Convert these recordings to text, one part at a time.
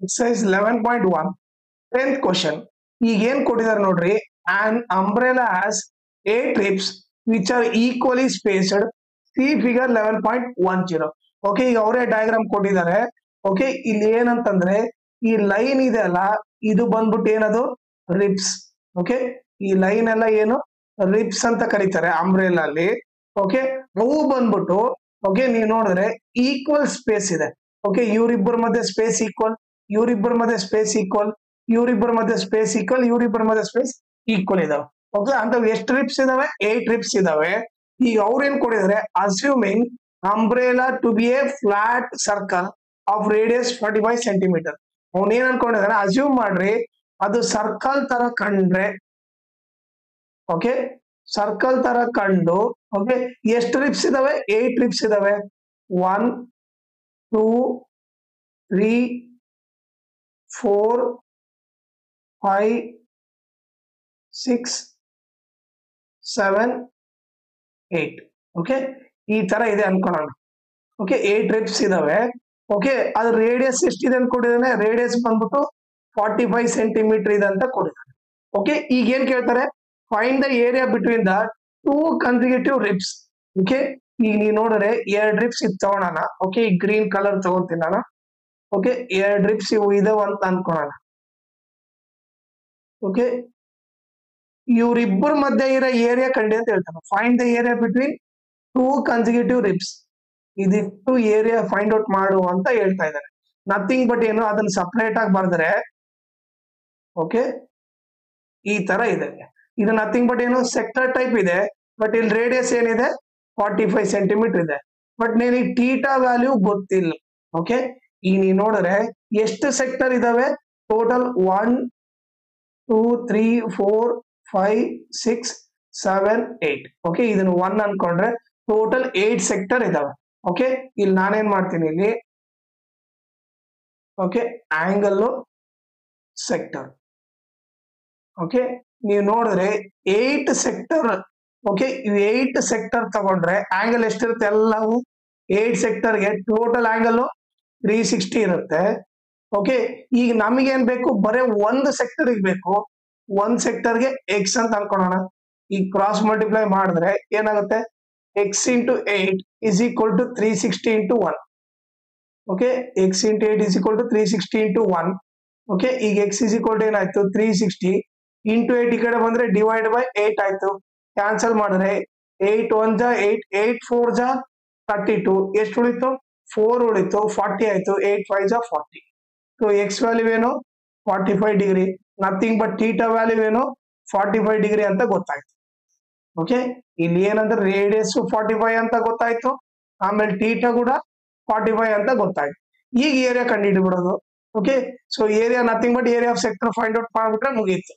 exercise 11.1 10th question. ಈಗ ಏನ್ ಕೊಟ್ಟಿದ್ದಾರೆ ನೋಡ್ರಿ, an umbrella has 8 ribs which are equally spaced. See figure 11.10. Okay, ಈಗ ಅವರೇ ಡಯಾಗ್ರಾಮ್ ಕೊಟ್ಟಿದ್ದಾರೆ. ಓಕೆ, ಇಲ್ಲಿ ಏನಂತಂದ್ರೆ ಈ ಲೈನ್ ಇದೆ ಅಲ್ಲ, ಇದು ಬಂದ್ಬಿಟ್ಟು ಏನದು ರಿಬ್ಸ್. ಓಕೆ, ಈ ಲೈನ್ ಎಲ್ಲ ಏನು ರಿಬ್ಸ್ ಅಂತ ಕರೀತಾರೆ ಅಂಬ್ರೆಲಾ ಅಲ್ಲಿ. ಓಕೆ, ಅವು ಬಂದ್ಬಿಟ್ಟು ಓಕೆ ನೀವು ನೋಡಿದ್ರೆ ಈಕ್ವಲ್ ಸ್ಪೇಸ್ ಇದೆ. ಓಕೆ, ಇವರಿಬ್ಬರ ಮಧ್ಯೆ ಸ್ಪೇಸ್ ಈಕ್ವಲ್, ಇವರಿಬ್ಬರ ಮಧ್ಯೆ ಸ್ಪೇಸ್ ಈಕ್ವಲ್, ಇವರಿಬ್ಬರ ಮಧ್ಯೆ ಸ್ಪೇಸ್ ಈಕ್ವಲ್, ಇವರಿಬ್ಬರ ಮಧ್ಯೆ ಸ್ಪೇಸ್ ಈಕ್ವಲ್ ಇದಾವೆ. ಓಕೆ, ಅಂತ ಎಷ್ಟು ರಿಬ್ಸ್ ಇದಾವೆ? 8 ರಿಬ್ಸ್ ಇದಾವೆ. ಈಗ ಅವ್ರು ಏನ್ ಕೊಟ್ಟಿದ್ದಾರೆ, assuming umbrella to be a flat circle of radius 45 centimetre. ಅವ್ನ ಏನ್ ಅನ್ಕೊಂಡಿದಾರೆ, ಅಸ್ಯೂಮ್ ಮಾಡ್ರಿ ಅದು ಸರ್ಕಲ್ ತರ ಕಂಡ್ರೆ. ಓಕೆ, ಸರ್ಕಲ್ ತರ ಕಂಡು ಓಕೆ ಎಷ್ಟು ರಿಬ್ಸ್ ಇದಾವೆ? 8 ರಿಬ್ಸ್ ಇದಾವೆ. 1 2 3 4 5 6 7 8. ಓಕೆ, ಈ ತರ ಇದೆ ಅನ್ಕೊಳ್ಳೋಣ. ಓಕೆ, 8 ರಿಬ್ಸ್ ಇದಾವೆ. ಓಕೆ, ಅದ್ರ ರೇಡಿಯಸ್ ಎಷ್ಟಿದೆ ಅಂತ ಕೊಟ್ಟಿದ್ದಾನೆ, ರೇಡಿಯಸ್ ಬಂದ್ಬಿಟ್ಟು 45 ಸೆಂಟಿಮೀಟರ್ ಇದೆ ಅಂತ ಕೊಟ್ಟಿದ್ದಾನೆ. ಓಕೆ, ಈಗ ಏನ್ ಕೇಳ್ತಾರೆ, find the area between the 2 consecutive ribs. Okay, ಈಗ ನೀವು ನೋಡಿದ್ರೆ 2 ರಿಬ್ಸ್ ಇದು ತಗೊಳೋಣ. ಓಕೆ, ಈ ಗ್ರೀನ್ ಕಲರ್ ತಗೊಂತೀನಿ ನಾನು. ಓಕೆ, 2 ರಿಬ್ಸ್ ಇವು ಇದಾವ ಅಂತ ಅನ್ಕೊಳ್ಳೋಣ. ಓಕೆ, ಇವ್ರಿಬ್ಬರ ಮಧ್ಯೆ ಇರೋ ಏರಿಯಾ ಕಂಡು ಅಂತ ಹೇಳ್ತಾನೆ. Find the area between 2 consecutive ribs. ಇದಿಟ್ಟು ಏರಿಯಾ ಫೈಂಡ್ ಔಟ್ ಮಾಡು ಅಂತ ಹೇಳ್ತಾ ಇದ್ದಾರೆ. ನಥಿಂಗ್ ಬಟ್ ಏನು, ಅದನ್ನ ಸಪರೇಟ್ ಆಗಿ ಬರೆದ್ರೆ ಓಕೆ ಈ ತರ ಇದೆ. ಇದು ನಥಿಂಗ್ ಬಟ್ ಏನು, ಸೆಕ್ಟರ್ ಟೈಪ್ ಇದೆ. ಬಟ್ ಇಲ್ಲಿ ರೇಡಿಯಸ್ ಏನಿದೆ 45 ಸೆಂಟಿಮೀಟರ್ ಇದೆ. ಬಟ್ ನಿನಗೆ ಟೀಟಾ ವ್ಯಾಲ್ಯೂ ಗೊತ್ತಿಲ್ಲ. ಓಕೆ, ಈಗ ನೀವು ನೋಡಿದ್ರೆ ಎಷ್ಟು ಸೆಕ್ಟರ್ ಇದಾವೆ ಟೋಟಲ್? 1 2 3 4 5 6 7 8. ಓಕೆ, ಇದನ್ನು 1 ಅನ್ಕೊಂಡ್ರೆ ಟೋಟಲ್ 8 ಸೆಕ್ಟರ್ ಇದಾವೆ. ಓಕೆ, ಇಲ್ಲಿ ನಾನೇನ್ ಮಾಡ್ತೀನಿ, ಇಲ್ಲಿ ಓಕೆ ಆಂಗಲ್ ಸೆಕ್ಟರ್. ಓಕೆ, ನೀವು ನೋಡಿದ್ರೆ 8 ಸೆಕ್ಟರ್. ಓಕೆ, ಇವು 8 ಸೆಕ್ಟರ್ ತಗೊಂಡ್ರೆ ಆಂಗಲ್ ಎಷ್ಟಿರುತ್ತೆ? ಎಲ್ಲವೂ 8 ಸೆಕ್ಟರ್ಗೆ ಟೋಟಲ್ ಆಂಗಲ್ 360 ಇರುತ್ತೆ. ಓಕೆ, ಈಗ ನಮಗೇನ್ ಬೇಕು, ಬರೀ ಒಂದು ಸೆಕ್ಟರ್ ಬೇಕು. ಒಂದ್ ಸೆಕ್ಟರ್ಗೆ ಎಕ್ಸ್ ಅಂತ ಅನ್ಕೊಳ್ಳೋಣ. ಈಗ ಕ್ರಾಸ್ ಮಲ್ಟಿಪ್ಲೈ ಮಾಡಿದ್ರೆ ಏನಾಗುತ್ತೆ, x into 8 is equal to 360 into 1. Okay, x into 8 is equal to 360 into 1. Okay, ಈಗ ಎಕ್ಸ್ ಇಸ್ ಈಕ್ವಲ್ ಟು ಏನಾಯ್ತು 360 ಇಂಟು 8 ಈ ಕಡೆ ಬಂದ್ರೆ ಡಿವೈಡ್ ಬೈ 8 ಆಯ್ತು. ಕ್ಯಾನ್ಸಲ್ ಮಾಡಿದ್ರೆ 8 1 ಜಾ 8 8 4 ಜಾ 32. ಎಷ್ಟು ಉಳಿತು? 4 ಉಳಿತು. 40 ಆಯ್ತು. 8 5 ಜಾ 40. ಸೊ ಎಕ್ಸ್ ವ್ಯಾಲ್ಯೂ ಏನು 45 degree. Nothing but theta value ಏನು 45 ಡಿಗ್ರಿ ಅಂತ ಗೊತ್ತಾಯ್ತು. ಓಕೆ, ಇಲ್ಲಿ ಏನಂದ್ರೆ ರೇಡಿಯಸ್ 45 ಅಂತ ಗೊತ್ತಾಯ್ತು, ಆಮೇಲೆ ಥೀಟಾ ಕೂಡ 45 ಅಂತ ಗೊತ್ತಾಯ್ತು. ಈಗ ಏರಿಯಾ ಕಂಡು ಬಿಡೋದು. Okay, so area nothing but area of sector find out ಮಾಡ್ಬಿಟ್ರೆ ಮುಗೀತು.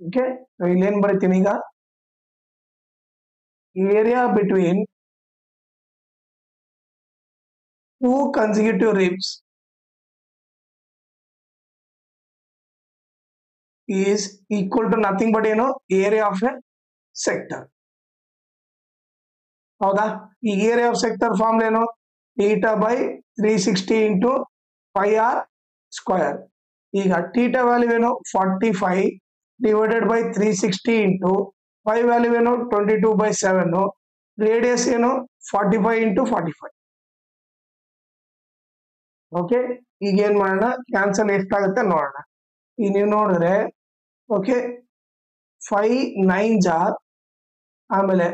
ಓಕೆ, ಇಲ್ಲಿ ಏನ್ ಬರೀತೀನಿ ಈಗ, area between 2 consecutive ribs is equal to nothing but ಏನು ಏರಿಯಾ ಆಫ್ ಎ ಸೆಕ್ಟರ್. ಹೌದಾ? ಈ ಏರಿಯಾ ಆಫ್ ಸೆಕ್ಟರ್ ಫಾರ್ಮ್ ಏನು, theta by 360 into 5r square. ಈಗ ಥೀಟಾ ವ್ಯಾಲ್ಯೂ ಏನು 45 ಡಿವೈಡೆಡ್ ಬೈ 360 ಇಂಟು 5 ವ್ಯಾಲ್ಯೂ ಏನು 22/7. ರೇಡಿಯಸ್ ಏನು 45 ಇಂಟು 45. ಓಕೆ, ಈಗ ಏನ್ ಮಾಡೋಣ, ಕ್ಯಾನ್ಸಲ್ ಎಷ್ಟಾಗುತ್ತೆ ನೋಡೋಣ. ಈಗ ನೀವು ನೋಡಿದ್ರೆ ಓಕೆ 5 9 ಜಾ, ಆಮೇಲೆ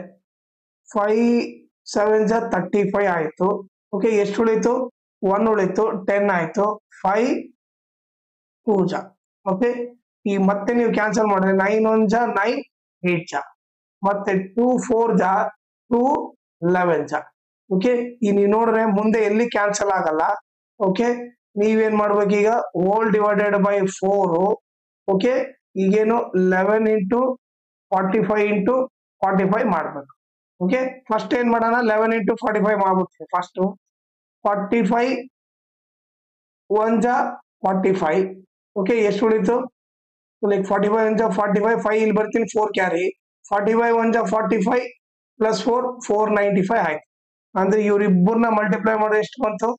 5 7 ಜಾ 35 ಆಯ್ತು. ಓಕೆ, ಎಷ್ಟು ಉಳಿತು? 1 ಉಳಿತು. 10 ಆಯ್ತು. 5 2 ಜಾ. ಓಕೆ, ಈ ಮತ್ತೆ ನೀವು ಕ್ಯಾನ್ಸಲ್ ಮಾಡಿದ್ರೆ 9 1 ಜಾ 9 8 ಜಾ, ಮತ್ತೆ 2 4 ಜಾ 2 11 ಜಾ. ಓಕೆ, ಈ ನೀವು ನೋಡ್ರೆ ಮುಂದೆ ಎಲ್ಲಿ ಕ್ಯಾನ್ಸಲ್ ಆಗಲ್ಲ. ಓಕೆ, ನೀವೇನ್ ಮಾಡ್ಬೇಕು ಈಗ, ಹೋಲ್ ಡಿವೈಡೆಡ್ ಬೈ 4. ಓಕೆ, ಈಗೇನು 11 ಇಂಟು 45 ಇಂಟು 45 ಮಾಡ್ಬೇಕು. ಓಕೆ, ಫಸ್ಟ್ ಏನ್ ಮಾಡೋಣ, 11 ಇಂಟು 45 ಮಾಡ್ಬಿಡ್ತೀವಿ. ಫಸ್ಟ್ 45 1 ಜಾ 45. ಓಕೆ, ಎಷ್ಟು ಉಳಿತು? ಲೈಕ್ 45 1 ಜಾ 45, 5 ಇಲ್ಲಿ ಬರ್ತೀನಿ, 4 ಕ್ಯಾರಿ. 45 1 ಜಾ 45 ಪ್ಲಸ್ 4 495 ಆಯ್ತು. ಅಂದ್ರೆ ಇವ್ರಿಬ್ಬರನ್ನ ಮಲ್ಟಿಪ್ಲೈ ಮಾಡಿದ್ರೆ ಎಷ್ಟು ಬಂತು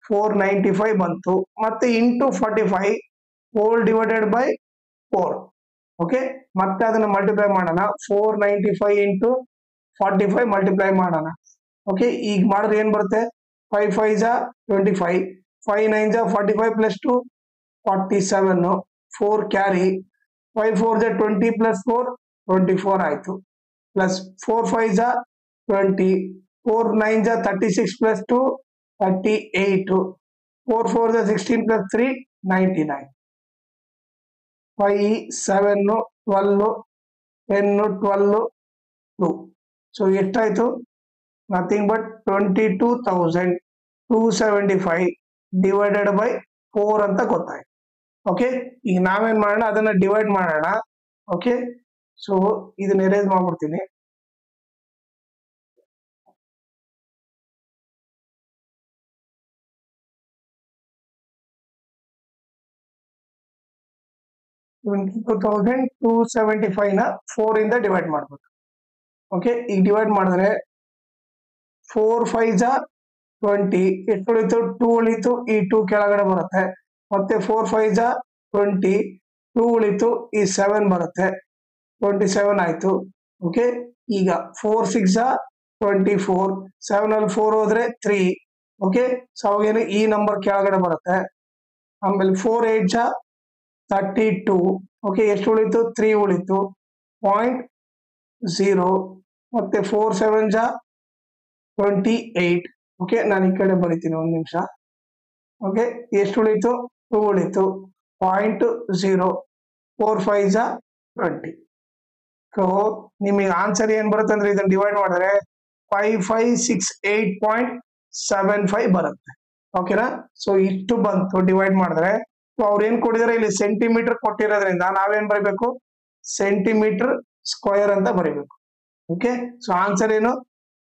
495 ಬಂತು ಮತ್ತೆ into 45 whole divided by 4 okay ಮತ್ತೆ ಅದನ್ನ ಮಲ್ಟಿಪ್ಲೈ ಮಾಡೋಣ 495 ಇಂಟು 45 ಮಲ್ಟಿಪ್ಲೈ ಮಾಡೋಣ ಓಕೆ ಈಗ ಮಾಡಿದ್ರೆ ಏನ್ ಬರುತ್ತೆ 5 5 ಜಾ 25 5 9 ಜಾ 45 ಪ್ಲಸ್ 2 47 4 ಕ್ಯಾರಿ 5 4 ಜಾ 20 ಪ್ಲಸ್ 4 24 ಆಯ್ತು ಪ್ಲಸ್ 4 5 ಜಾ 20 4 9 ಜಾ 36 ಪ್ಲಸ್ 2 38 4 4 ಜಾ 16 ಪ್ಲಸ್ 3 99 5 7 12 10 12 2 ಸೊ ಎಷ್ಟಾಯ್ತು ನಥಿಂಗ್ ಬಟ್ 22,275 ಡಿವೈಡೆಡ್ ಬೈ 4 ಅಂತ ಗೊತ್ತಾಯ್ತು ಓಕೆ ಈಗ ನಾವೇನ್ ಮಾಡೋಣ ಅದನ್ನ ಡಿವೈಡ್ ಮಾಡೋಣ ಓಕೆ ಸೊ ಇದನ್ನ ಎರೇಸ್ ಮಾಡ್ಬಿಡ್ತೀನಿ $22,275 ನ 4 ಇಂದ ಡಿವೈಡ್ ಮಾಡ್ಬೇಕು ಓಕೆ ಈಗ ಡಿವೈಡ್ ಮಾಡಿದ್ರೆ 4 5 ಜಾ 20 ಎಷ್ಟು ಉಳಿತು 2 ಉಳಿತು ಈ 2 ಕೆಳಗಡೆ ಬರುತ್ತೆ ಮತ್ತೆ 4 5 ಜಾ 20 2 ಉಳಿತು ಈ 7 ಬರುತ್ತೆ 27 ಆಯ್ತು ಓಕೆ ಈಗ 4 6 ಜಾ 24 7 ಅಲ್ಲಿ 4 ಹೋದ್ರೆ 3 ಓಕೆ ಸೊ ಅವಾಗೇನು ಈ ನಂಬರ್ ಕೆಳಗಡೆ ಬರುತ್ತೆ ಆಮೇಲೆ 4 8 ಜಾ 32 ಓಕೆ ಎಷ್ಟು ಉಳಿತು 3 ಉಳಿತು 0.0 ಮತ್ತೆ 4 7 ಜಾ 28 ಓಕೆ ನಾನು ಈ ಕಡೆ ಬರೀತೀನಿ ಒಂದು ನಿಮಿಷ ಓಕೆ ಎಷ್ಟು ಉಳಿತು 2 ಉಳಿತು 0.0 4 5 ಜಾ 20 ಸೊ ನಿಮಗೆ ಆನ್ಸರ್ ಏನ್ ಬರುತ್ತೆ ಅಂದ್ರೆ ಇದನ್ನ ಡಿವೈಡ್ ಮಾಡಿದ್ರೆ 5568.75 ಬರುತ್ತೆ ಓಕೆನಾ ಸೊ ಇಷ್ಟು ಬಂತು ಡಿವೈಡ್ ಮಾಡಿದ್ರೆ ಅವ್ರು ಏನ್ ಕೊಟ್ಟಿದ್ದಾರೆ ಇಲ್ಲಿ ಸೆಂಟಿಮೀಟರ್ ಕೊಟ್ಟಿರೋದ್ರಿಂದ ನಾವೇನ್ ಬರೀಬೇಕು ಸೆಂಟಿಮೀಟರ್ ಸ್ಕ್ವೇರ್ ಅಂತ ಬರೀಬೇಕು ಓಕೆ ಸೊ ಆನ್ಸರ್ ಏನು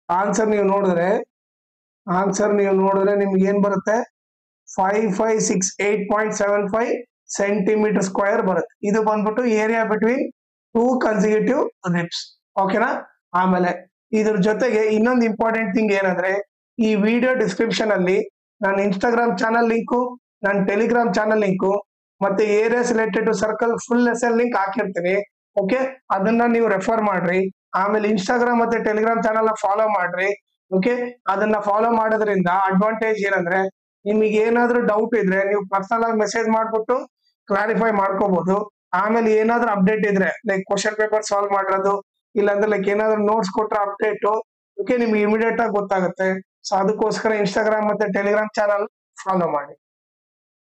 ಆನ್ಸರ್ ನೀವು ನೋಡಿದ್ರೆ ನಿಮ್ಗೆ ಏನ್ ಬರುತ್ತೆ 5568.75 ಸೆಂಟಿಮೀಟರ್ ಸ್ಕ್ವೇರ್ ಬರುತ್ತೆ ಇದು ಬಂದ್ಬಿಟ್ಟು ಏರಿಯಾ ಬಿಟ್ವೀನ್ 2 ಕನ್ಸಿಕ್ಯೂಟಿವ್ ರಿಬ್ಸ್ ಓಕೆನಾ ಆಮೇಲೆ ಇದ್ರ ಜೊತೆಗೆ ಇನ್ನೊಂದು ಇಂಪಾರ್ಟೆಂಟ್ ಥಿಂಗ್ ಏನಂದ್ರೆ ಈ ವಿಡಿಯೋ ಡಿಸ್ಕ್ರಿಪ್ಷನ್ ಅಲ್ಲಿ ನನ್ನ ಇನ್ಸ್ಟಾಗ್ರಾಮ್ ಚಾನಲ್ ಲಿಂಕು ನನ್ನ ಟೆಲಿಗ್ರಾಮ್ ಚಾನಲ್ ಲಿಂಕು ಮತ್ತೆ areas related to circle full lesson link ಹಾಕಿರ್ತೀನಿ ಓಕೆ ಅದನ್ನ ನೀವು ರೆಫರ್ ಮಾಡ್ರಿ ಆಮೇಲೆ ಇನ್ಸ್ಟಾಗ್ರಾಮ್ ಮತ್ತೆ ಟೆಲಿಗ್ರಾಮ್ ಚಾನಲ್ ಫಾಲೋ ಮಾಡ್ರಿ ಓಕೆ ಅದನ್ನ ಫಾಲೋ ಮಾಡೋದ್ರಿಂದ ಅಡ್ವಾಂಟೇಜ್ ಏನಂದ್ರೆ ನಿಮಗೆ ಏನಾದ್ರೂ ಡೌಟ್ ಇದ್ರೆ ನೀವು ಪರ್ಸನಲ್ ಆಗಿ ಮೆಸೇಜ್ ಮಾಡ್ಬಿಟ್ಟು ಕ್ಲಾರಿಫೈ ಮಾಡ್ಕೋಬಹುದು ಆಮೇಲೆ ಏನಾದ್ರೂ ಅಪ್ಡೇಟ್ ಇದ್ರೆ ಲೈಕ್ ಕ್ವಶನ್ ಪೇಪರ್ ಸಾಲ್ವ್ ಮಾಡಿರೋದು ಇಲ್ಲಾಂದ್ರೆ ಲೈಕ್ ಏನಾದ್ರು ನೋಟ್ಸ್ ಕೊಟ್ರೆ ಅಪ್ಡೇಟ್ ಓಕೆ ನಿಮ್ಗೆ ಇಮಿಡಿಯೇಟ್ ಆಗಿ ಗೊತ್ತಾಗುತ್ತೆ ಸೊ ಅದಕ್ಕೋಸ್ಕರ ಇನ್ಸ್ಟಾಗ್ರಾಮ್ ಮತ್ತೆ ಟೆಲಿಗ್ರಾಮ್ ಚಾನಲ್ ಫಾಲೋ ಮಾಡಿ